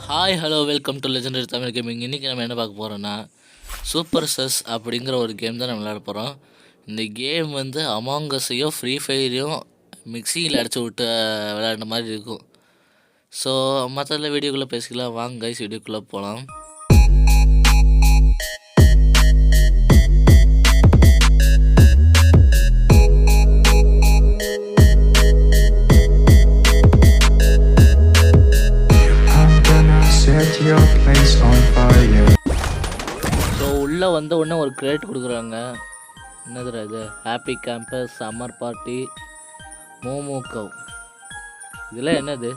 Hi hello welcome to legendary Tamil gaming. இன்றைக்கி நம்ம என்ன பார்க்க போகிறோன்னா சூப்பர் செஸ் அப்படிங்கிற ஒரு கேம் தான் நம்ம விளையாட போகிறோம். இந்த கேம் வந்து அமாங்கஸையும் ஃப்ரீ ஃபயரையும் மிக்சியில் அடிச்சு விட்டு விளையாடுற மாதிரி இருக்கும். ஸோ மற்றதில் வீடியோக்குள்ளே பேசிக்கலாம். வாங்க கைஸ், வீடியோக்குள்ளே போகலாம். ஸோ உள்ளே வந்த உடனே ஒரு கிரேட் கொடுக்குறாங்க. என்னதுடா இது? ஹாப்பி கேம்பஸ், சம்மர் பார்ட்டி, மோமோகவ். இதெல்லாம் என்னது?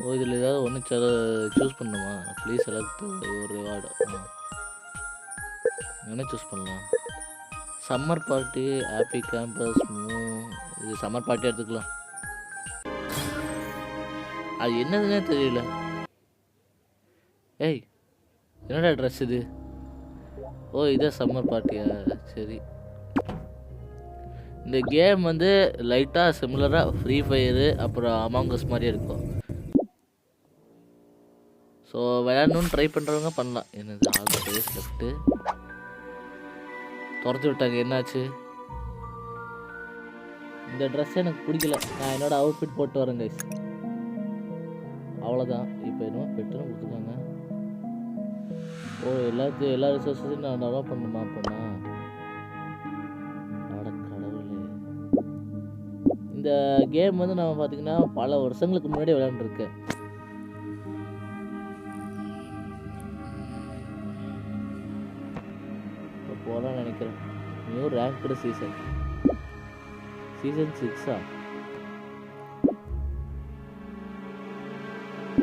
ஓ, இதில் ஏதாவது ஒன்று சூஸ் பண்ணணுமா? ப்ளீஸ் செலக்ட் ஒரு ரிவார்டு. என்ன சூஸ் பண்ணலாம்? சம்மர் பார்ட்டி, ஹாப்பி கேம்பஸ், இது சம்மர் பார்ட்டி எடுத்துக்கலாம். அது என்னதுன்னே தெரியல. ஏய், என்னடா ட்ரெஸ் இது? ஓ, இதே சம்மர் பார்ட்டியா? சரி. இந்த கேம் வந்து லைட்டாக சிமிலராக ஃப்ரீ ஃபயரு அப்புறம் அமாங்கஸ் மாதிரியே இருக்கும். ஸோ விளையாடணுன்னு ட்ரை பண்ணுறவங்க பண்ணலாம். என்னது ஆல் பேஸ் லெஃப்ட்டு துரத்து விட்டாங்க. என்னாச்சு? இந்த ட்ரெஸ் எனக்கு பிடிக்கல. நான் என்னோடய அவுட்ஃபிட் போட்டு வரேன் கைஸ். அவ்வளோதான். இப்போ என்னமோ பெட்ரோல் கொடுத்துருக்காங்க. ஓ, எல்லா ரிசோர்ஸையும் நான் டெவலப் பண்ணணுமா? அப்போனா அட கடவுளே. இந்த கேம் வந்து நம்ம பார்த்திங்கன்னா பல வருஷங்களுக்கு முன்னாடி விளையாண்டுருக்கேன். இப்போ போகலான்னு நினைக்கிறேன். New ranked season 6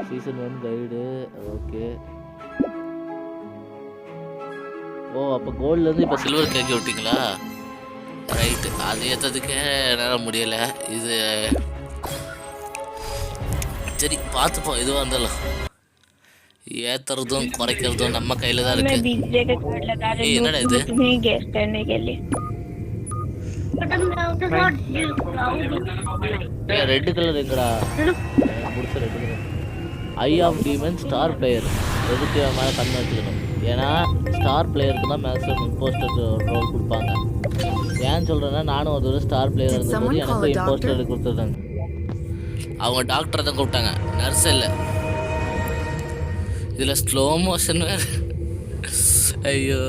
season 1 guide. Okay. ஓ, அப்போ கோல்ட்லேருந்து இப்போ சில்வர் கேட்க விட்டிங்களா? ரைட்டு. அது ஏற்றதுக்கே என்னால் முடியலை. இது சரி பார்த்துப்போம். இதுவாக இருந்தாலும் ஏற்றுறதும் குறைக்கிறதும் நம்ம கையில் தான் இருக்கு. என்னடா இது? ரெட் கலர் எங்கடா? பிடிச்ச red colour. I of demon star player. எதுக்கு மேலே கண் வச்சுக்கணும்? ஏன்னா ஸ்டார் பிளேயருக்கு தான் மேக்ஸிமம் இம்போஸ்டர் ரோல் கொடுப்பாங்க. ஏன்னு சொல்கிறேன்னா, நானும் ஒரு தடவை ஸ்டார் பிளேயர் இருந்தபோது எனக்கு இம்போஸ்டர் கொடுத்துருந்தாங்க. அவங்க டாக்டரை தான் கூப்பிட்டாங்க, நர்ஸ் இல்லை. இதில் ஸ்லோ மோஷன் வேறு. ஐயோ,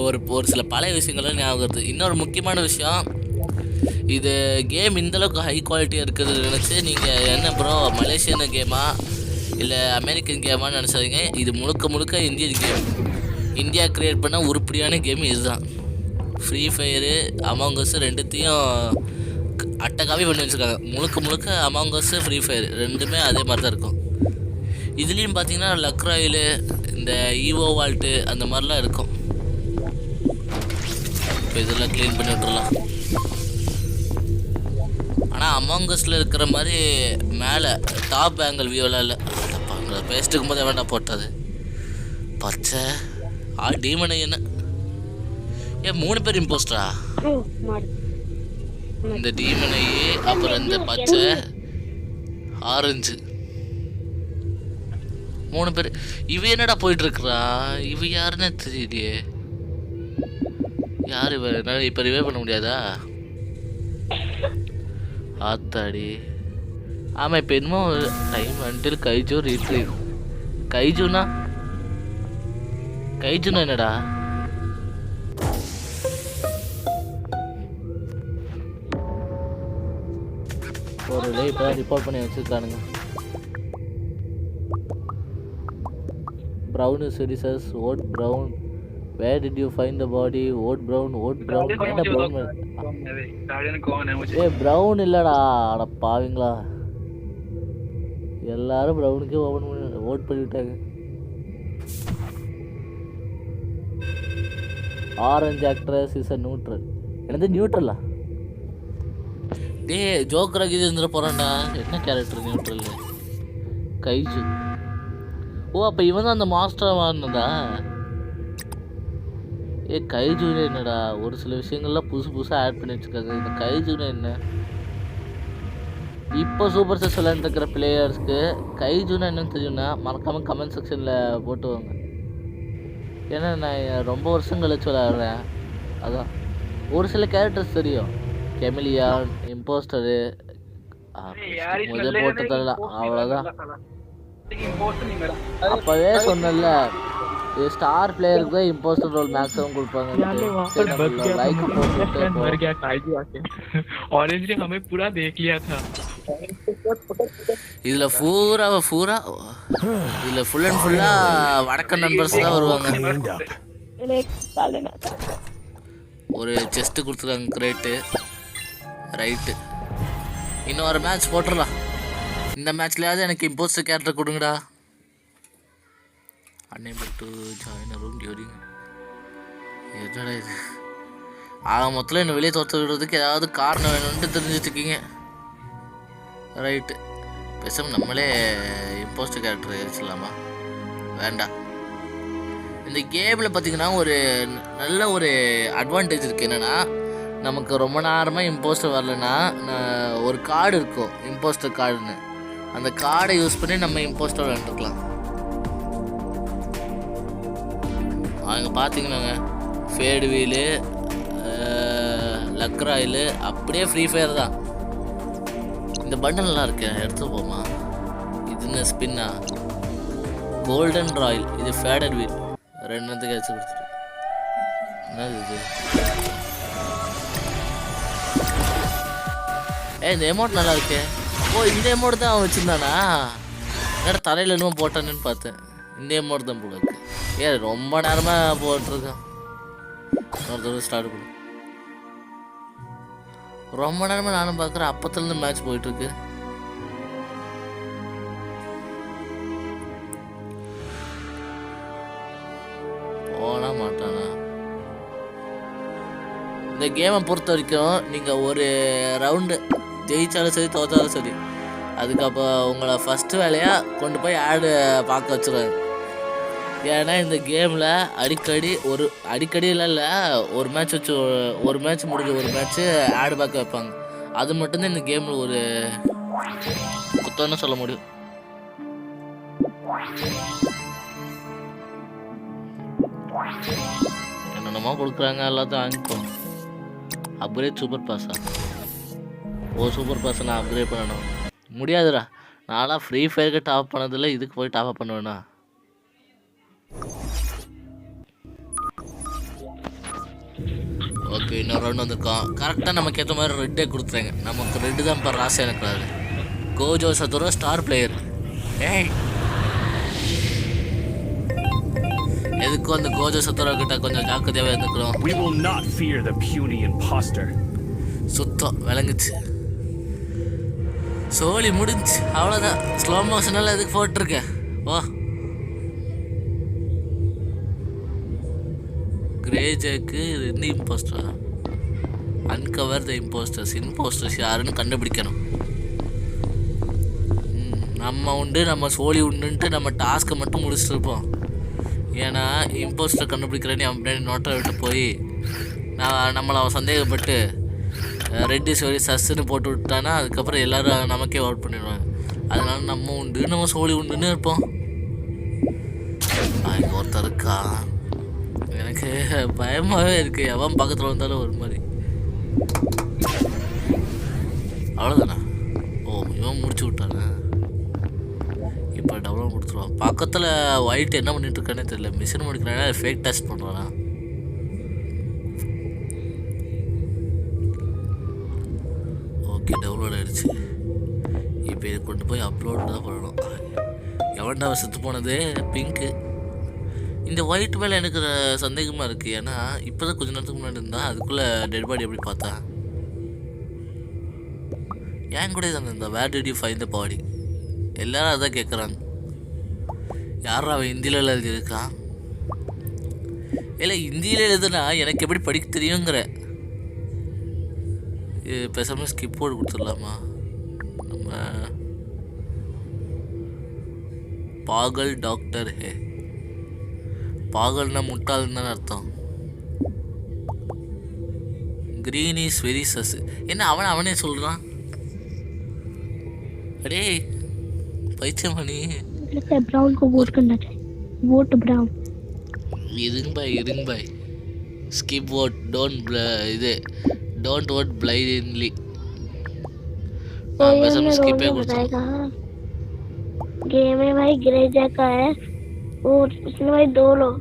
ஒரு சில பழைய விஷயங்களும் ஞாபகம் வருது. இன்னொரு முக்கியமான விஷயம், இது கேம் இந்தளவுக்கு ஹை குவாலிட்டியாக இருக்குது நினச்சி நீங்கள் என்ன ப்ரோ மலேசியன் கேமா இல்லை அமெரிக்கன் கேமான்னு நினச்சாதீங்க. இது முழுக்க இந்தியன் கேம். இந்தியா க்ரியேட் பண்ண உருப்படியான கேம் இதுதான். ஃப்ரீ ஃபயரு அமாங்கஸ் ரெண்டுத்தையும் அட்டகாவி பண்ணி வச்சுருக்காங்க. முழுக்க அமாங்கஸ் ஃப்ரீ ஃபயர் ரெண்டுமே அதே மாதிரி தான் இருக்கும். இதுலேயும் பார்த்தீங்கன்னா லக் ராயலு, இந்த ஈவோ வால்ட்டு அந்த மாதிரிலாம் இருக்கும். இப்போ இதெல்லாம் க்ளீன் பண்ணி விட்டுறலாம். ஆனால் அமாங்கஸில் இருக்கிற மாதிரி மேலே டாப் ஆங்கிள் வியூவெலாம் இல்லை. பேசிட்டுக்கும் போது வேண்டாம் போட்டது பச்சை டீமனை. என்ன 3 பேர் இம்போஸ்டரா? இந்த டீமனை, அப்புறம் இந்த பச்சை ஆரஞ்சு 3 பேர். இவ என்னடா போயிட்டு இருக்கிறா? இவ யாருன்னு தெரியலையே. யார் இவ? என்னால் இப்போ ரிவே பண்ண முடியாதா? ஆத்தாடி. ஆமாம், இப்போ என்னமோ டைம் அன்டில் கைஜோ ரீட்ரீவ். கைஜுனா என்னடா? ஒரு இப்போ ரிப்போர்ட் பண்ணி வச்சுருக்கானுங்க. ப்ரௌன் சிரிசஸ், vote brown, where did you find the body? Vote brown. என்ன ப்ரௌன்? ப்ரௌன் இல்லைடா. அட பாவீங்களா, எல்லாரும் ப்ரௌனுக்கே ஓட் பண்ணிவிட்டாங்க. Orange actress is a neutral. என்னது நியூட்ரலா? டே ஜோக்கராக இது இருந்துட போகிறான்டா. என்ன கேரக்டர் நியூட்ரல்? கைஜு. ஓ, அப்போ இவன் தான் அந்த மாஸ்டர் வாங்கினதா? கைஜுன்னு என்னடா? ஒரு சில விஷயங்கள்லாம் புதுசாக ஆட் பண்ணி வச்சுருக்காங்க. இந்த கைஜுன்னு என்ன? இப்போ சூப்பர் செஸ் விளையாண்டுருக்கிற பிளேயர்ஸ்க்கு கைஜுன்னா என்னன்னு தெரியும்னா மறக்காமல் கமெண்ட் செக்ஷனில் போட்டுவாங்க. ஏன்னா நான் ரொம்ப வருஷம் கழிச்சு விளையாடுறேன். அதான் ஒரு சில கேரக்டர்ஸ் தெரியும். கெமிலியான், இம்போஸ்டரு, முதே போட்டு தரல, அவ்வளோதான். அப்போவே சொன்னல स्टार प्लेयर को इंपोस्टर रोल मैक्सिमम கொடுப்பாங்க. लाइक मर गया काइजू आके ऑरेंज ने हमें पूरा देख लिया था. இதுல பூரா இதுல ஃபுல் அண்ட் ஃபுல்லா வடக்க நம்பர்ஸ் தான் வருவாங்க. ஒரு செஸ்ட் கொடுத்துருக்காங்க கிரேட் ரைட். இன்னொரு மேட்ச் போட்டுடலாம். இந்த மேட்ச்லயாவது எனக்கு இம்போஸ்டர் கேரக்டர் கொடுங்கடா. unable to join a room during என்னடா இது? மொத்தத்தில் என்ன வெளியே தோற்று விடுறதுக்கு ஏதாவது காரணம் வேணும்னு தெரிஞ்சுட்டு இருக்கீங்க. ரைட்டு, பேசாமல் நம்மளே இம்போஸ்டர் கேரக்டர் வச்சிடலாமா? வேண்டாம். இந்த கேமில் பார்த்தீங்கன்னா ஒரு நல்ல ஒரு அட்வான்டேஜ் இருக்குது. என்னென்னா நமக்கு ரொம்ப நேரமாக இம்போஸ்டர் வரலன்னா ஒரு கார்டு இருக்கும், இம்போஸ்டர் கார்டுன்னு. அந்த கார்டை யூஸ் பண்ணி நம்ம இம்போஸ்டர் விளையாண்டுக்கலாம். அங்கே பார்த்தீங்கன்னாங்க ஃபேடு வீலு, லக்ராயிலு அப்படியே ஃப்ரீ ஃபயர் தான். இந்த பண்டல் நல்லா இருக்கு, எடுத்து போமா. இது என்ன ஸ்பின்னா? கோல்டன் ராயல், இது ஃபேடட் வீல். ரெண்டுத்துக்கு வச்சு கொடுத்துட்டு என்னது இது? இந்த எமௌண்ட் நல்லா இருக்கு. இந்த எமௌண்ட் தான் அவன் வச்சுருந்தானா? என்னடா தலையில் இன்னும் போட்டானு பார்த்தேன். இந்த எமௌண்ட் தான் போல இருக்கு. ரொம்ப நேரமாக போட்டிருக்கான். ஒரு தடவை ஸ்டார்ட் பண்ணு. ரொம்ப நேரமாக நானும் பார்க்குறேன். அப்பத்துலேருந்து மேட்ச் போயிட்டுருக்கு. போனா மாட்டானா? இந்த கேமை பொறுத்த வரைக்கும் நீங்கள் ஒரு ரவுண்டு ஜெயிச்சாலும் சரி தோற்றாலும் சரி, அதுக்கப்புறம் உங்களை ஃபஸ்ட்டு வேலையாக கொண்டு போய் ஆடு பார்க்க வச்சுருவாங்க. ஏன்னா இந்த கேமில் அடிக்கடி இல்லை ஒரு மேட்ச் வச்சு ஒரு மேட்ச் முடிஞ்ச ஒரு மேட்ச்சு ஆடு பார்க்க வைப்பாங்க. அது மட்டும்தான் இந்த கேமில் ஒரு குத்தம்னு சொல்ல முடியும். என்னென்னமோ கொடுக்குறாங்க, எல்லாத்தையும் வாங்கிக்கோ. அப்கிரேட் சூப்பர் பாஸா? சூப்பர் பாஸை நான் அப்கிரேட் பண்ணணும். முடியாதுடா, நான்லாம் ஃப்ரீ ஃபயருக்கு டாப் பண்ணதில்லை, இதுக்கு போய் டாப் பண்ணுவேண்ணா. ஓகே, இன்னொரு ரவுண்ட் வந்திருக்கோம். கரெக்டாக நமக்கு ஏற்ற மாதிரி ரெட்டே கொடுத்துறாங்க. நமக்கு ரெட்டு தான் இப்போ ராசி எனக்கு. அது கோஜோ சத்தோரோ ஸ்டார் பிளேயர். எதுக்கும் அந்த கோஜோ சத்தோரோ கிட்ட கொஞ்சம் ஜாக்கிரதையாகவே இருந்துக்கிறோம். சுத்தம் விளங்குச்சு. சோழி முடிஞ்சு, அவ்வளோதான். ஸ்லோ மோஷனெல்லாம் எதுக்கு போட்டிருக்கேன்? கிரேஜுக்கு இது என்ன இம்போஸ்டரா? அன்கவர் த இம்போஸ்டர்ஸ் யாருன்னு கண்டுபிடிக்கணும். நம்ம உண்டு, நம்ம சோழி உண்டுன்ட்டு நம்ம டாஸ்க்கை மட்டும் முடிச்சுட்டு இருப்போம். ஏன்னா இம்போஸ்டர் கண்டுபிடிக்கிறேன்னு அவன் பின்னாடி நோட்டை விட்டு போய் நம்மளை அவன் சந்தேகப்பட்டு ரெட்டி சோழி சஸ்ன்னு போட்டு விட்டானா அதுக்கப்புறம் எல்லோரும் நமக்கே அவுட் பண்ணிடுவாங்க. அதனால நம்ம உண்டு, நம்ம சோழி உண்டுன்னு இருப்போம். இங்கே ஒருத்தர் இருக்கா, எனக்கு பயமாகவே இருக்குது. எவன் பக்கத்தில் வந்தாலும் ஒரு மாதிரி. அவ்வளோதானா? இவன் முடிச்சு விட்டானா? இப்போ டவுன்லோட் கொடுத்துருவான். பக்கத்தில் ஒயிட் என்ன பண்ணிட்டு இருக்கானே தெரியல. மிஷின் முடிக்கிறானா ஃபேக் டெஸ்ட் பண்ணுறானா? ஓகே, டவுன்லோட் ஆகிடுச்சு. இப்போ இதை கொண்டு போய் அப்லோட் தான் பண்ணணும். எவன்டா செத்து போனது? பிங்க்கு. இந்த ஒயிட் மேலே எனக்கு சந்தேகமாக இருக்குது. ஏன்னா இப்போ தான் கொஞ்சம் நேரத்துக்கு முன்னாடி இருந்தால் அதுக்குள்ளே டெட் பாடி எப்படி பார்த்தா? ஏன் கூட தான் இருந்தா where did you find the body? எல்லோரும் அதான் கேட்குறாங்க. யாரும் அவன் ஹிந்தியில் எழுதியிருக்கான்? இல்லை, ஹிந்தியில் எழுதுனா எனக்கு எப்படி படிக்க தெரியுங்கிற. பேசாமல் ஸ்கிப் போர்டு கொடுத்துடலாமா? நம்ம பாகல் டாக்டர் ஹே. பாகல்னா முட்டாள்னு தானே அர்த்தம். Green is very sus. என்ன அவனே சொல்கிறான்? अरे பைத்தியமா நீ? ब्राउन को वोट करना चाहिए, वोट ब्राउन। இருங்க பாய் ஸ்கிப் வோட் இது டோன்ட் வோட் பிளைண்ட்லி. तो ये बस हम हमें स्किप रोल कर बताएगा। गेम में भाई ग्रे जैक का है, वो उसने भाई 2 लोग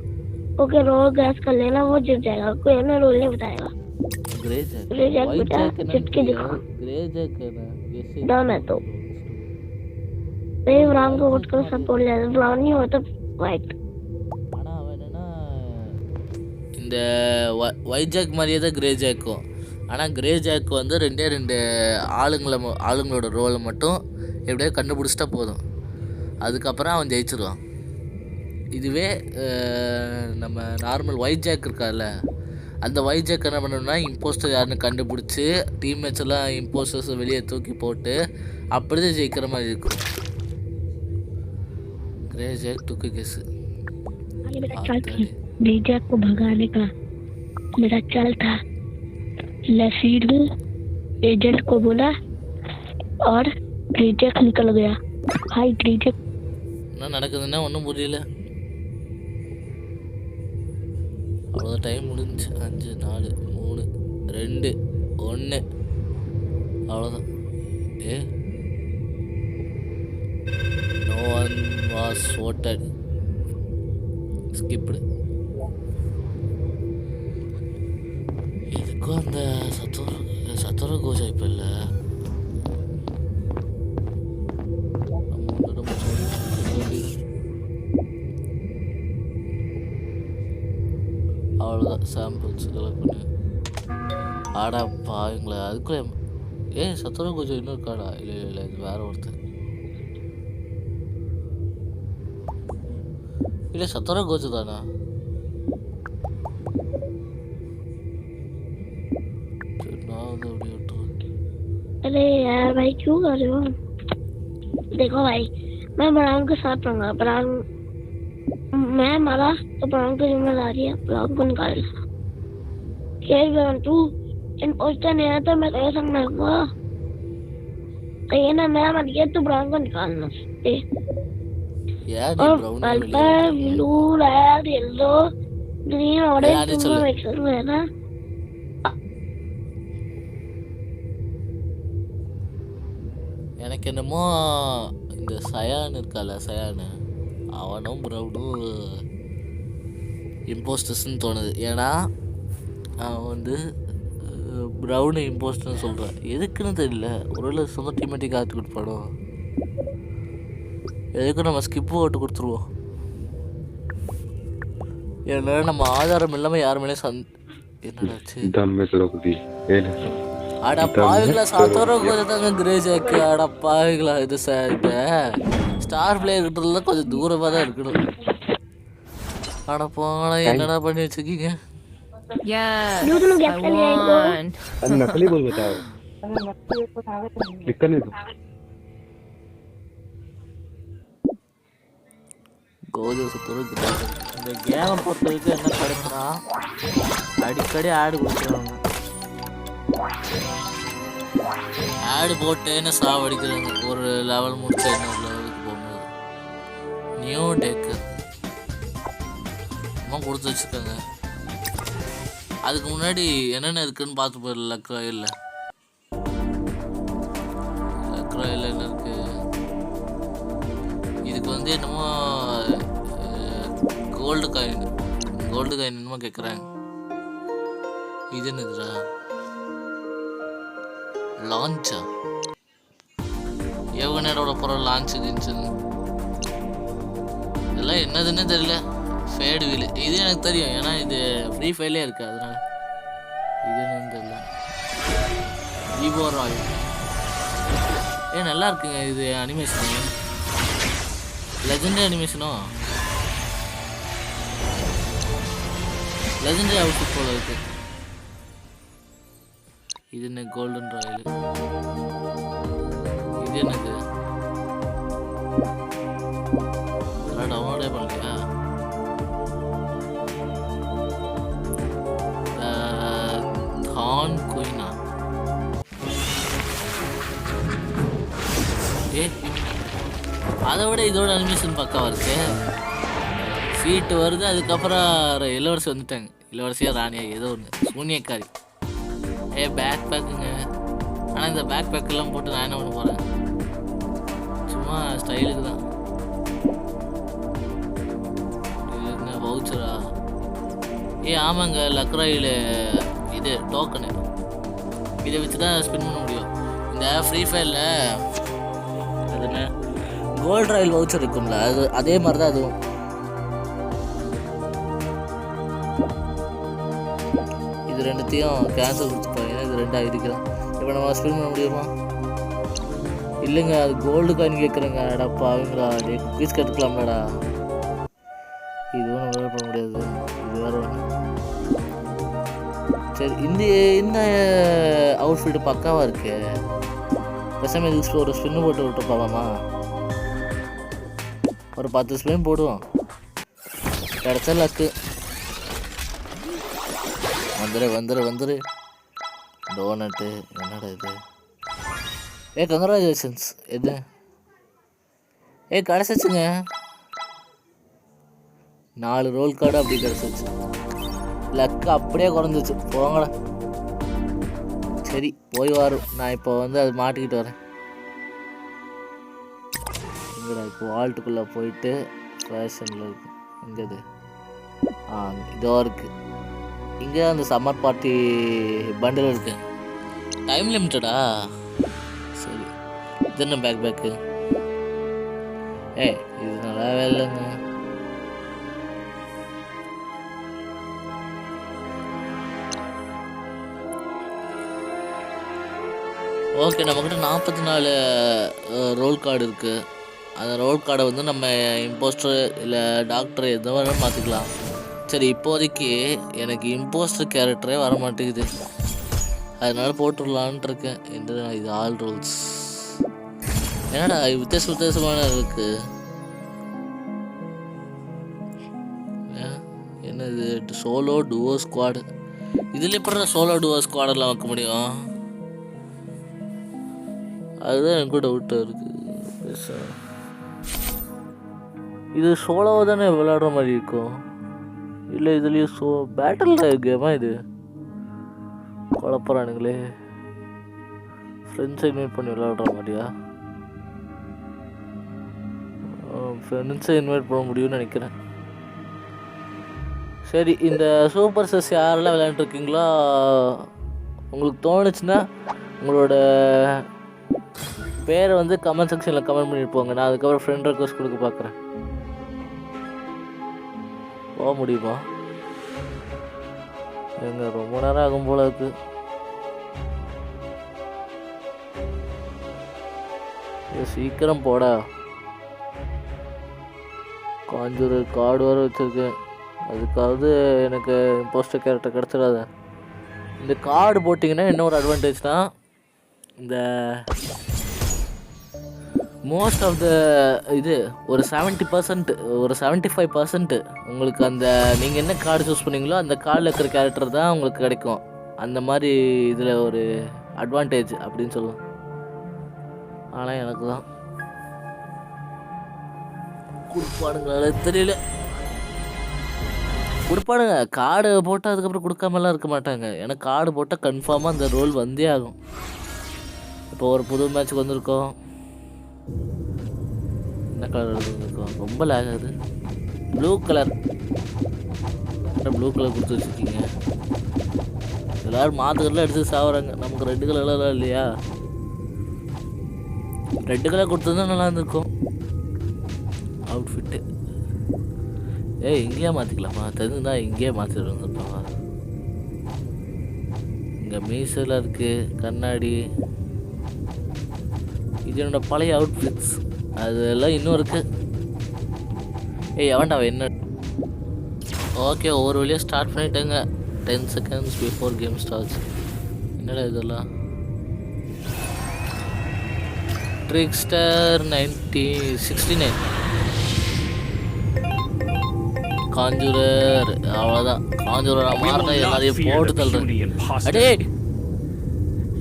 ओके रोल गैस कर लेना, वो जीत जाएगा। कोई हमें रोल नहीं बताएगा। ग्रे ग्रे जैक व्हाइट बेटा जैक जीत के दिखाओ। ग्रे जैक है ना जैसे डन है तो नहीं, ब्राउन को वोट करो, सब बोल जाए ब्राउन नहीं हो तो व्हाइट। ஆனா அவன் என்னன்னா இந்த ஒயிட் ஜாக் மாதிரியே தான் கிரே ஜாக்கும். ஆனால் கிரே ஜாக் வந்து 2 ஆளுங்களோட ரோலை மட்டும் எப்படியோ கண்டுபிடிச்சிட்டா போதும், அதுக்கப்புறம் அவன் ஜெயிச்சிருவான். இதுவே நம்ம நார்மல் ஒயிட் ஜாக் இருக்கார்ல, அந்த ஒயிட் ஜாக் என்ன பண்ணணும்னா இம்போஸ்டர் யாருன்னு கண்டுபிடிச்சி டீம்மேட்ஸ் எல்லாம் இம்போஸ்டர்ஸை வெளியே தூக்கி போட்டு அப்படிதான் ஜெயிக்கிற மாதிரி இருக்கும். ग्रे जैक टू के केस ग्रे जैक को भगाने का मेरा चल था। लसीड एजेंट को बोला और ग्रे जैक निकल गया। हाय ग्रे जैक என்ன நடக்குதுன்னா ஒன்றும் புரியல. அவ்வளோ டைம் முடிஞ்சு 5 4 3 2 1 அவ்வளோதான். No one was voted. Skipped. இதுக்கும் அந்த சத்தோர கோஜா இப்போ இல்லை. அவ்வளோதான் சாம்பிள்ஸ் கலெக்ட் பண்ணி ஆடா பாவீங்களா அதுக்குள்ளே சத்தோர கோஜா இன்னும் இருக்காடா? இல்லை இது வேற ஒருத்தர். இல்லை சத்தோர கோஜு தானா? நான் வந்து அப்படி விட்டுருவேன். अरे यार भाई क्यों कर रहे हो? देखो भाई मैं ब्राउन के साथ रहूंगा। ब्राउन मैं मारा तो ब्राउन की जिम्मेदारी है ब्राउन को निकालना। तू इन पोस्टर नहीं आया तो मैं कैसे समझूंगा? ये ना मैं मर गया तो ब्राउन को निकालना। यार और brown purple blue red yellow green orange तुम मिक्सर में है ना। எனக்கு என்னமோ இந்த சயான் இருக்கால, சயானு அவனும் ப்ரௌனும் இம்போஸ்டர்ஸ்ன்னு தோணுது. ஏன்னா அவன் வந்து ப்ரௌனு இம்போஸ்டர்னு சொல்கிறான். எதுக்குன்னு தெரியல. ஒருவேளை சொந்த டீமேட்டிக் ஆட்டு கொடுப்பானோ? எதுக்கும் நம்ம ஸ்கிப்பு ஓட்டு கொடுத்துருவோம். ஏன்னா நம்ம ஆதாரம் இல்லாமல் யார் மேலே என்னடாச்சு? அடா பாவிங்களா சத்தோர கொஞ்சம் தாங்க கிரே ஜாக்கு. அடா பாவிங்களா இது இப்போ ஸ்டார் பிளேயர் கிட்டல கொஞ்சம் தூரமாக தான் இருக்கணும். அட போனா என்னடா பண்ணி வச்சுக்கீங்க? கோஜோ சத்தோர இந்த கேமை பொறுத்த வரைக்கும் என்ன கிடைக்குன்னா அடிக்கடி ஆடு கொடுக்குறாங்க. ஆடு போட்டேன்னு சாவடிக்கிறாங்க. ஒரு லெவல் முடிச்சா இன்னொரு லெவலுக்கு போகும்போது நியூ டேக்கு அம்மா கொடுத்து வச்சுருக்காங்க. அதுக்கு முன்னாடி என்னென்ன இருக்குன்னு பார்த்து போயிடல. லக்ராயில் என்ன இருக்கு? இதுக்கு வந்து என்னமோ கோல்டு காயின் என்னமோ கேட்குறாங்க. இது என்னதுடா? லான்ச்சா? எவ்வளோ நேரோட போகிற லான்ச்சு கிஞ்சுன்னு இதெல்லாம் என்னதுன்னு தெரியல. ஃபேடு வீல் இது எனக்கு தெரியும், ஏன்னா இது ஃப்ரீ ஃபயர்லேயே இருக்குது. அதனால இது என்னன்னு தெரியல. ஈவோ ராயல் நல்லா இருக்குங்க இது அனிமேஷனு. லெஜெண்டரி அனிமேஷனோ? லெஜெண்டரி அவுட்ஃபிட் போல இருக்கு. இது என்ன? Golden Royal. இது என்னது? அதெல்லாம் டவுன்லோடே பண்ணலையா? ஹான் குயினா? ஏ அதை விட இதோட அனிமேஷன் பக்காவாக இருக்கு. சீட்டு வருது, அதுக்கப்புறம் இளவரசி வந்துட்டாங்க. இளவரசியா ராணியா ஏதோ ஒன்று, சூனியக்காரி. பேக் பேக்குங்க. ஆனால் இந்த பேக் பேக்கெல்லாம் போட்டு நான் என்ன பண்ண போகிறேன்? சும்மா ஸ்டைலுக்கு தான். என்ன வவுச்சரா? ஆமாங்க, லக்ராயில் இது டோக்கனு. இதை வச்சு தான் ஸ்பெண்ட் பண்ண முடியும். இந்த ஃப்ரீ ஃபயரில் அது என்ன கோல்ட் ராயல் வவுச்சர் இருக்கும்ல, அது அதே மாதிரி தான் அதுவும். இது ரெண்டுத்தையும் கேன்சல் கொடுத்துப்பாங்க. இது 2 ஐடிக்கலாம். இப்போ நம்ம ஸ்பெண்ட் பண்ண முடியுமா? இல்லைங்க, அது கோல்டு காயின் கேட்குறேங்க. அடப்பா அவங்களா குக்கீஸ் கற்றுக்கலாம்லடா. இதுவும் நம்ம பண்ண முடியாது. இது வேறு ஒன்று. சரி, இந்த அவுட்ஃபிட்டு பக்காவாக இருக்கு. பேசாமல் இதுக்கு ஒரு ஸ்பின்னு போட்டு விட்டு போகலாமா? ஒரு 10 ஸ்பின் போடுவோம். கிடச்சா லக்கு. வந்துரு டோனட்டு. என்னடா இது? கங்க்ராச்சுலேஷன்ஸ். எது? கிடச்சிச்சுங்க. 4 ரோல் கார்டு அப்படி கிடச்சிச்சு. லக்கு அப்படியே குறைஞ்சிச்சு. போங்கடா. சரி போய் வரும். நான் இப்போ அது மாட்டிக்கிட்டு வரேன். இங்கடா இப்போ வால்ட்டுக்குள்ளே போயிட்டு ஃபேஷனில் இருக்கு. எங்கே இது? இதோ இருக்கு. இங்கே அந்த சம்மர் பார்ட்டி பண்டில் இருக்கு. டைம் லிமிட்டடா? சரி, இது என்ன பேக்கு? இது நல்லாவே இல்லைங்க. ஓகே, நம்மக்கிட்ட 44 ரோல் கார்டு இருக்குது. அந்த ரோல் கார்டை நம்ம இம்போஸ்டர் இல்லை டாக்டர் எந்த வேணாலும் மாற்றிக்கலாம். சரி, இப்போதைக்கு எனக்கு இம்போஸ்டர் கேரக்டரே வர மாட்டேங்குது. அதனால் போட்டுடலான்ட்டு இருக்கேன். இது ஆல் ரோல்ஸ். என்னடா வித்தியாசமான இருக்கு? என்னது? Solo duo squad. இதில் எப்படி சோலோ டுவோ ஸ்குவாடெல்லாம் வைக்க முடியும்? அதுதான் எனக்கு டவுட்டாக இருக்குது. இது சோலோவை தானே விளையாடுற மாதிரி இருக்கும். இல்லை இதுலேயும் பேட்டில் கேமா? இது குழப்பறானுங்களே. ஃப்ரெண்ட்ஸை இன்வைட் பண்ணி விளையாடுற மாதிரியா? ஃப்ரெண்ட்ஸை இன்வைட் பண்ண முடியும்னு நினைக்கிறேன். சரி, இந்த சூப்பர் செஸ் யாரெல்லாம் விளையாண்டுருக்கீங்களோ உங்களுக்கு தோணுச்சுன்னா உங்களோட பேரை கமெண்ட் செக்ஷனில் கமெண்ட் பண்ணிட்டு போங்க. நான் அதுக்கப்புறம் ஃப்ரெண்ட் ரெக்வஸ்ட் கொடுக்க பார்க்குறேன். போக முடியுமா? எங்க ரொம்ப நேரம் ஆகும் போல இருக்கு. சீக்கிரம் போடா. காஞ்சூர் கார்டு வர வச்சிருக்கேன். அதுக்காவது எனக்கு இம்போஸ்டர் கேரக்டர் கிடச்சிடாத. இந்த கார்டு போட்டிங்கன்னா என்ன ஒரு அட்வான்டேஜ்னா, இந்த மோஸ்ட் ஆஃப் த இது ஒரு 70% ஒரு 75% உங்களுக்கு அந்த நீங்கள் என்ன கார்டு சூஸ் பண்ணீங்களோ அந்த கார்டில் இருக்கிற கேரக்டர் தான் உங்களுக்கு கிடைக்கும். அந்த மாதிரி இதில் ஒரு அட்வான்டேஜ் அப்படின்னு சொல்லுவோம். ஆனால் எனக்கு தான் கொடுப்பானுங்களா தெரியல. கொடுப்பானுங்க. கார்டு போட்டால் அதுக்கப்புறம் கொடுக்காமலாம் இருக்க மாட்டாங்க. ஏன்னா கார்டு போட்டால் கன்ஃபார்மாக அந்த ரோல் வந்தே ஆகும். இப்போ ஒரு புது மேட்ச்சுக்கு வந்திருக்கோம். என்ன கலர் இருக்கும்? ரொம்ப லேக் ஆகுது. ப்ளூ கலர் கொடுத்து வச்சுருக்கீங்க. எல்லோரும் மாற்றுக்கெல்லாம் எடுத்து சாப்பிட்றாங்க. நமக்கு ரெட் கலர்லாம் இல்லையா? ரெட் கலர் கொடுத்தது நல்லா இருந்திருக்கும் அவுட்ஃபிட்டு. இங்கேயே மாற்றிக்கலாமா? தெரிஞ்சுதான் இங்கேயே மாற்றிட்டு வந்துருப்பாங்க. இங்கே மீசெல்லாம் இருக்குது, கண்ணாடி. இது என்னோட பழைய அவுட்ஃபிட்ஸ். அதெல்லாம் இன்னும் இருக்குது. எவன்டா என்ன? ஓகே, ஒரு வழியாக ஸ்டார்ட் பண்ணிட்டேங்க. 10 seconds பிஃபோர் கேம் ஸ்டார்ட்ஸ். என்னடா இதெல்லாம்? ட்ரிக்ஸ்டர் 69 காஞ்சூரர். அவ்வளோதான். காஞ்சூரர் மாறினா எல்லாரையும் போட்டு தள்ளுறேன். அடே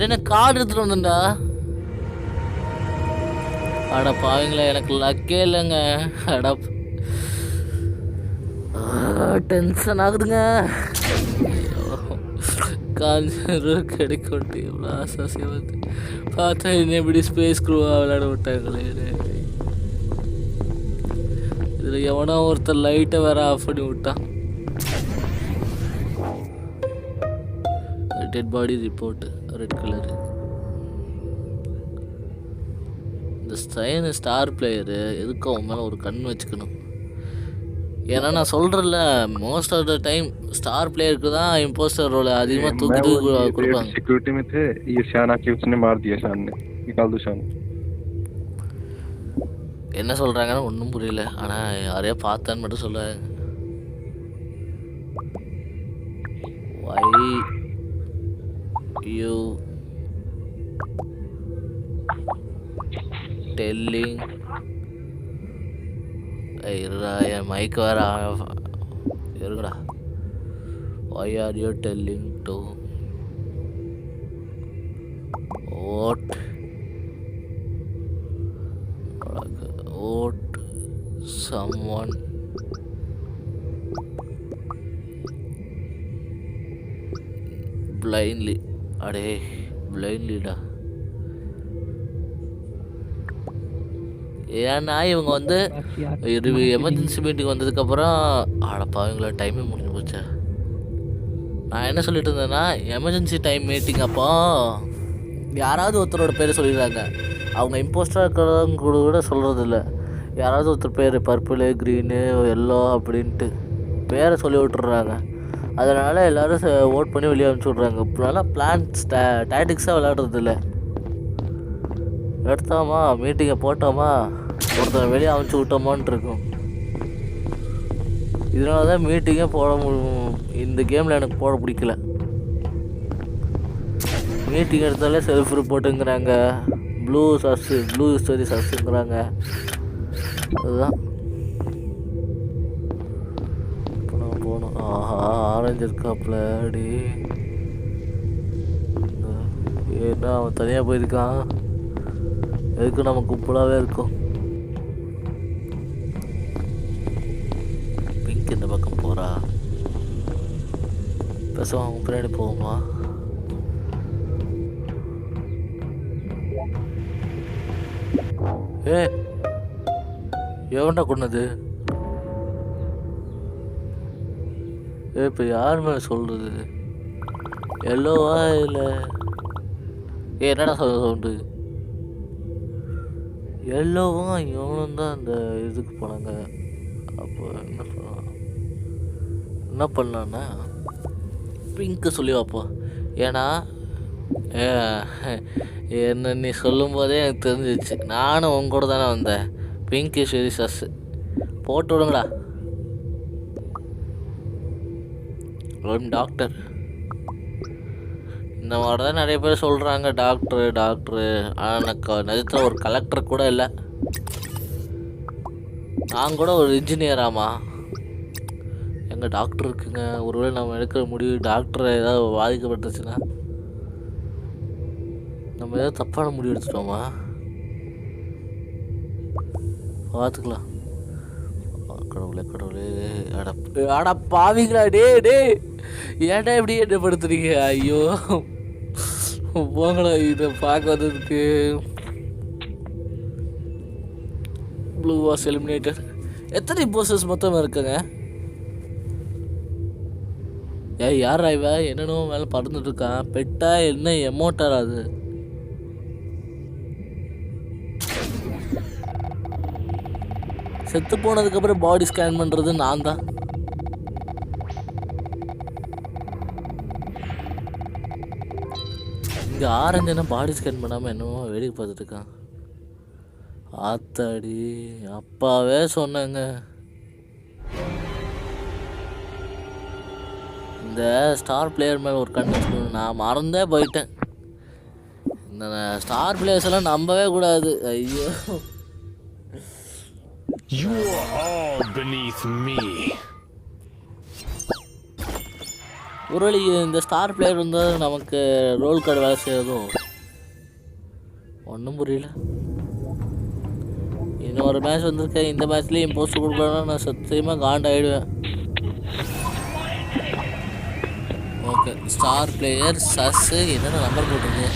என்ன கார்டு எடுத்துகிட்டு வந்தேன்டா. அட பாவீங்களா, எனக்கு லக்கே இல்லைங்க. அட டென்ஷன் ஆகுதுங்க. காஞ்சு கிடைக்கும் இவ்வளோ ஆசாசியாக வந்து பார்த்தா என்ன எப்படி ஸ்பேஸ் க்ரூவாக விளையாட விட்டாங்களே. இதில் எவனோ ஒருத்தர் லைட்டை வேற ஆஃப் பண்ணி விட்டான். Dead body report red colour. இந்த ஸ்டைனு ஸ்டார் பிளேயரு எதுக்கு அவன் மேலே ஒரு கண் வச்சுக்கணும். ஏன்னா நான் சொல்கிறேன்ல, most of the time star பிளேயருக்கு தான் इम्पोस्टर ரோல் அதிகமாக தூக்கி கொடுப்பாங்க. सिक्योरिटी में थे, ये शान आके उसने मार दिया, शान ने निकाल दो शान. என்ன சொல்கிறாங்கன்னு ஒன்றும் புரியல. ஆனால் யாரையோ பார்த்தான்னு மட்டும் சொல்ல. வை யூ டெல்லிங் இருடா, என் மைக் வேற இருக்குடா. Why are you telling to what someone blindly? அடே blindlyடா. ஏன்னா இவங்க வந்து எமர்ஜென்சி மீட்டிங் வந்ததுக்கப்புறம் அடப்பாவீங்களா டைமே முடிஞ்சு போச்சா. நான் என்ன சொல்லிட்டு இருந்தேன்னா, எமர்ஜென்சி டைம் மீட்டிங் அப்போ யாராவது ஒருத்தரோட பேரை சொல்லிடுறாங்க. அவங்க இம்போஸ்டராக இருக்கிறவங்க கூட சொல்கிறது இல்லை. யாராவது ஒருத்தர் பேர் பர்பிள், க்ரீனு, எல்லோ அப்படின்ட்டு பேரை சொல்லி விட்டுறாங்க. அதனால் எல்லோரும் ஓட் பண்ணி வெளியே அனுப்பிச்சி விட்றாங்க. இப்போலாம் பிளான்ஸ் டாக்டிக்ஸாக விளையாடுறது இல்லை. எடுத்தோமா மீட்டிங்கை போட்டோமா, ஒருத்தர் வெளியே அனுப்பிச்சி விட்டோமான்னு இருக்கும். இதனால தான் மீட்டிங்கே போட இந்த கேமில் எனக்கு போட பிடிக்கல. மீட்டிங் எடுத்தாலே செல்ஃப் ரிப்போர்ட்டுங்கிறாங்க, ப்ளூ ஹிஸ்டரி சர்ஸுங்கிறாங்க. அதுதான் இப்போ நான் போகணும். ஆஹா, ஆரஞ்சு இருக்காப்புல. அடி ஏன்னா அவன் தனியாக போயிருக்கான். எதுக்கும் நம்ம கும்பலாகவே இருக்கும். பிங்க் இந்த பக்கம் போகிறா. பேசுவான் அவங்க பின்னாடி போகுமா? ஏ எவன்டா கொண்டது? இப்போ யார் மேலே சொல்கிறது? எல்லோவா இல்லை? என்னடா சவுண்டு? எல்லோவும் இவனும் தான் அந்த இதுக்கு போனாங்க. அப்போ என்ன பண்ணலான்னா பிங்க்கு சொல்லி வைப்போம். ஏன்னா என்ன நீ சொல்லும் போதே எனக்கு தெரிஞ்சிச்சு. நானும் உங்க கூட தானே வந்தேன். பிங்க் சரி சஸ் போட்டு விடுங்களா. டாக்டர் இந்த மாதிரி தான் நிறைய பேர் சொல்கிறாங்க, டாக்டரு. ஆனால் எனக்கு நிஜத்தில் ஒரு கலெக்டர் கூட இல்லை. நான் கூட ஒரு இன்ஜினியராமா. எங்கள் டாக்டர் இருக்குங்க. ஒருவேளை நம்ம எடுக்கிற முடிவு டாக்டரை ஏதாவது பாதிக்கப்பட்டுச்சுன்னா நம்ம ஏதாவது தப்பான முடிவு எடுத்துட்டோமா? பார்த்துக்கலாம். கடவுளே அட பாவிங்களா. டே ஏன்டா இப்படி என்ன படுத்துறீங்க? ஐயோ போங்களா. இதை பார்க்க வந்ததுக்கு. Blue was eliminated. எத்தனை போஸ்டர்ஸ் மொத்தம் இருக்குங்க? யாரா இவ? என்னென்னோ மேலே பறந்துட்டு இருக்கான். பெட்டா என்ன எமோட்டரா அது? செத்து போனதுக்கப்புறம் பாடி ஸ்கேன் பண்ணுறது நான் தான். இங்கே ஆரஞ்சுன்னா பாடி ஸ்கேன் பண்ணாமல் என்னமோ வேடிக்கை பார்த்துட்டு இருக்கான். ஆத்தாடி, அப்பாவே சொன்னேங்க. இந்த ஸ்டார் பிளேயர் மேலே ஒரு கண் வச்சுக்கணும். நான் மறந்தே போயிட்டேன். இந்த ஸ்டார் பிளேயர்ஸ் எல்லாம் நம்பவே கூடாது. ஐயோ, You are all beneath me. ஒருவேளை இந்த ஸ்டார் பிளேயர் இருந்தால் நமக்கு ரோல் கார்டு வேலை செய்யறதும் ஒன்றும் புரியல. இன்னொரு மேட்ச் வந்திருக்கேன். இந்த மேட்ச்லேயும் இம்போஸ்டர் கொடுக்கலன்னா நான் சத்தியமாக காண்டாயிடுவேன். ஓகே, ஸ்டார் பிளேயர் சஸ்ஸு என்னென்ன நம்பர் போட்டுருக்கு.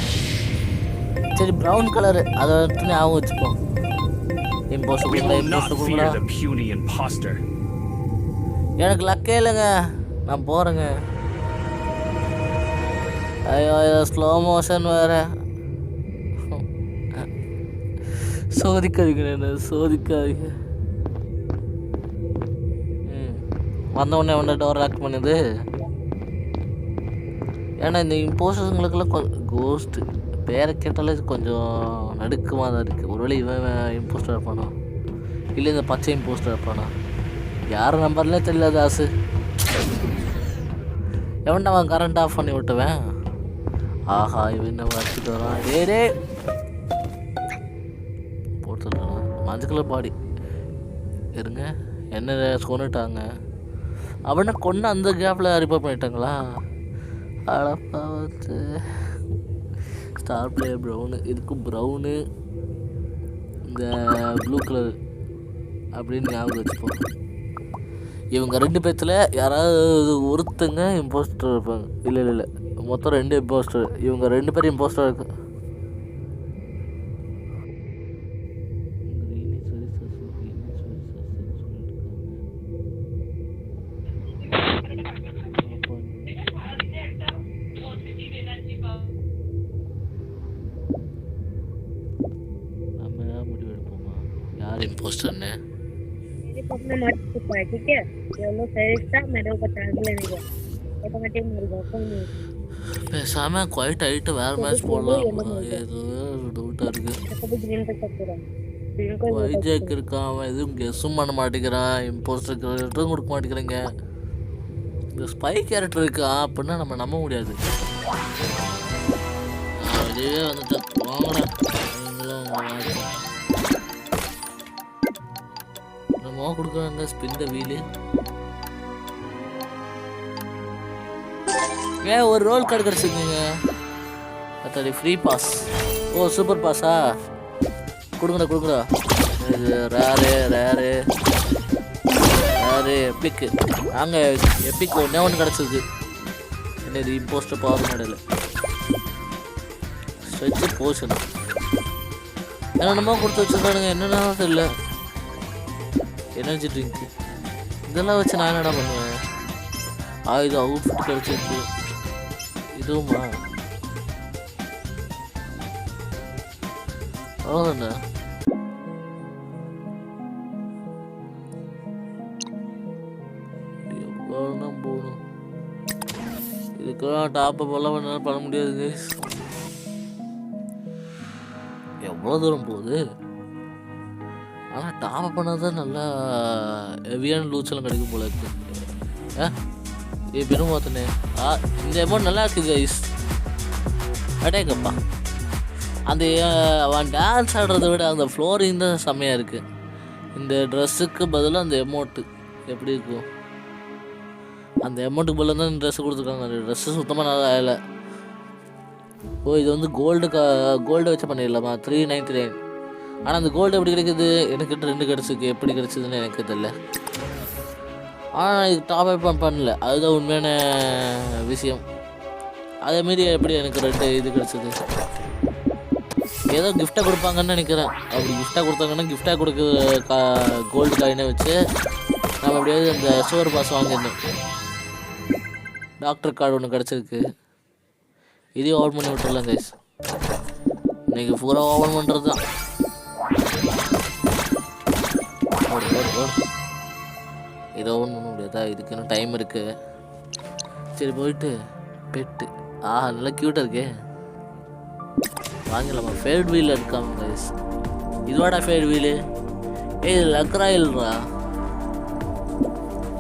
சரி, ப்ரௌன் கலரு அதை எடுத்து ஞாபகம் வச்சுப்போம். இம்போஸ்டர் கொடுக்கல, இம்போஸ்டர் கொடுக்கல. எனக்கு லக்கே இல்லைங்க, நான் போகிறேங்க. ஐயோ, ஸ்லோ மோஷன் வேறு. சோதிக்காதீங்க, என்ன சோதிக்காதீங்க. வந்தவுடனே வந்து டோர் லாக் பண்ணுது. ஏன்னா இந்த இம்போஸ்டர்ஸுங்களுக்கெல்லாம் கோஸ்ட்டு பேரை கேட்டாலே கொஞ்சம் நடுக்கமாக தான் இருக்குது. ஒருவேளை இவன் இம்போஸ்டர் இருப்பானா, இல்லை இந்த பச்சை இம்போஸ்டர் இருப்பானா, யார் நம்பர்லேயே தெரியல. தாசு எவன்டா அவன் கரண்ட் ஆஃப் பண்ணி விட்டுவேன். ஆஹா, இவன் நம்ம வச்சுட்டு வரான். டே போட்டுறான். மஞ்சள் கலர் பாடி இருங்க. என்ன கொண்டுட்டாங்க அவனை கொண்டு அந்த கேப்பில் ரிப்போர்ட் பண்ணிட்டாங்களா? அடப்பா வந்து ஸ்டார் பிளேயர் ப்ரௌனு, இதுக்கும் ப்ரௌனு இந்த ப்ளூ கலர் அப்படின்னு ஞாபகம் வச்சுப்போம். இவங்க 2 பேர்த்தில் யாராவது ஒருத்தங்க இம்போஸ்டர் இருப்பாங்க. இல்லை மொத்தம் 2 இம்போஸ்டர். இவங்க 2 பேரும் இம்போஸ்டர் இருக்கு. நம்ம முடிவு எடுப்போமா யார் இம்போஸ்டர்னு? अपने मर्ज चुका है, ठीक है? ये लोग फरिश्ता मेरे ऊपर चार्ज लेने का ऑटोमेटिक मर गया कोई नहीं. பேசாம குவைட் ஆகிட்டு வேறு மேட்ச் போடலாம். ஏதோ டவுட்டாக இருக்குது. कभी ग्रीन पे चेक करो, ग्रीन को வைஜாக் இருக்கான். அவன் எதுவும் கெஸ்ஸும் பண்ண மாட்டேங்கிறான். இம்போஸ்டர் கேரக்டரும் கொடுக்க மாட்டேங்கிறீங்க. இந்த ஸ்பை கேரக்டர் இருக்கா அப்படின்னா நம்ம நம்ப முடியாது. இதுவே வந்துட்டு வாங்கடா நம்ம கொடுக்குறாங்க. Spin the wheel. ஏன் ஒரு ரோல் கார்டு கிடச்சிருக்கீங்க. அத்தாடி ஃப்ரீ பாஸ். ஓ சூப்பர் பாஸா? கொடுங்கடா. இது ரேரு எப்பிக்கு. அங்கே எப்பிக் ஒன்று கிடச்சிருக்கு. என்ன இது imposter power model stretch potion என்னென்னமோ கொடுத்து வச்சுருக்கானுங்க. என்னென்னா தெரியல. எனர்ஜி ட்ரிங்க் இதெல்லாம் வச்சு நான் என்னடா பண்ணுவேன். இது அவுட்ஃபிட் கிடச்சிருக்கு. இதுவுமா அவ்வளோதானே. எவ்வளோ போகணும். இதுக்கெல்லாம் டாப்அப் எல்லாம் பண்ண முடியாது. எவ்வளோ தூரம் போகுது. ஆனால் டாப்அப் பண்ணால் தான் நல்லா ஹெவியான லூச்செல்லாம் கிடைக்கும் போல இருக்குது. பெரும் பார்த்தனே இந்த அமௌண்ட் நல்லா இருக்குது கைஸ். அடேங்கப்பா, அந்த அவன் டான்ஸ் ஆடுறத விட அந்த ஃப்ளோரிங் தான் செம்மையாக இருக்குது. இந்த ட்ரெஸ்ஸுக்கு பதிலாக அந்த எமௌண்ட்டு எப்படி இருக்கும். அந்த எமௌண்ட்டுக்கு பதிலாக தான் ட்ரெஸ்ஸு கொடுத்துருக்காங்க. அந்த ட்ரெஸ்ஸு சுத்தமாக நல்லா இல்லை. ஓ இது வந்து கோல்டு வச்சு பண்ணிடலாமா? 399. ஆனால் அந்த கோல்டு எப்படி கிடைக்குது? எனக்கிட்ட 2 கிடச்சிருக்கு. எப்படி கிடச்சிதுன்னு எனக்கு தெரியல. ஆனால் இது டாப் அப் பண்ணல, அதுதான் உண்மையான விஷயம். அதேமாரி எப்படி எனக்கு 2 இது கிடச்சிது. ஏதோ கிஃப்டாக கொடுப்பாங்கன்னு நினைக்கிறேன். அப்படி கிஃப்டாக கொடுத்தாங்கன்னா கிஃப்டாக கொடுக்க கோல்டு காயினை வச்சு நம்ம எப்படியாவது அந்த ஸ்டோர் பாஸ் வாங்கிடணும். டாக்டர் கார்டு ஒன்று கிடச்சிருக்கு. இதையும் ஓப்பன் பண்ணி விட்டுடலாம் கைஸ். இன்றைக்கி பூரா ஓப்பன் பண்ணுறது தான். ஏதோ ஒன்று பண்ண முடியாதா? இதுக்கு இன்னும் டைம் இருக்குது. சரி போயிட்டு பெட்டு நல்லா க்யூட்டாக இருக்கே, வாங்கலாமா? ஃபேட் வீல் இருக்காங்க கைஸ். இதுவாடா ஃபேட் வீலு? இது லக்ரா இல்லைடா.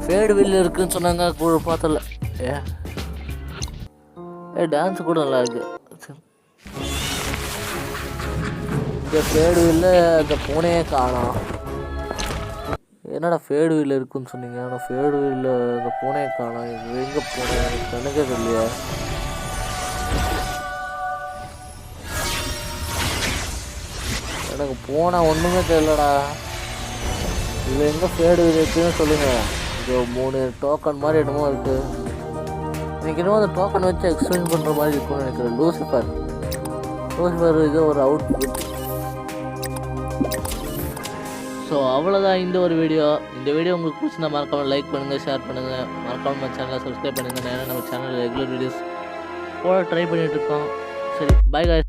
ஃபேட் வீல் இருக்குன்னு சொன்னாங்க. பார்த்தல டான்ஸ் கூட நல்லா இருக்கு. இந்த ஃபேட் வீலில் இந்த பூனையே காணோம். என்னடா ஃபேடு வீல் இருக்குன்னு சொன்னீங்க. ஆனால் ஃபேடு வீலில் இந்த பூனையை காணோம். இது எங்கே பூனை எனக்கு கணக்கே தெரியலையா? எனக்கு பூனை ஒன்றுமே தெரியலடா. இது எங்கே ஃபேடு இருக்குன்னு சொல்லுங்கள். இது 3 டோக்கன் மாதிரி என்னமோ இருக்குது. எனக்கு இன்னும் அந்த டோக்கன் வச்சு எக்ஸ்சேஞ்ச் பண்ணுற மாதிரி இருக்கும்னு நினைக்கிறேன். லூசிஃபர் இது ஒரு அவுட்ஃபிட். ஸோ அவ்வளோதான் இந்த ஒரு வீடியோ. இந்த வீடியோ உங்களுக்கு பிடிச்சிருந்தா மறக்காமல் லைக் பண்ணுங்கள், ஷேர் பண்ணுங்கள், மறக்காமல் நம்ம சேனலை சப்ஸ்கிரைப் பண்ணுங்கள். ஏன்னா நம்ம சேனலில் ரெகுலர் வீடியோஸ் போட ட்ரை பண்ணிகிட்ருக்கோம். சரி, பாய் காய்ஸ்.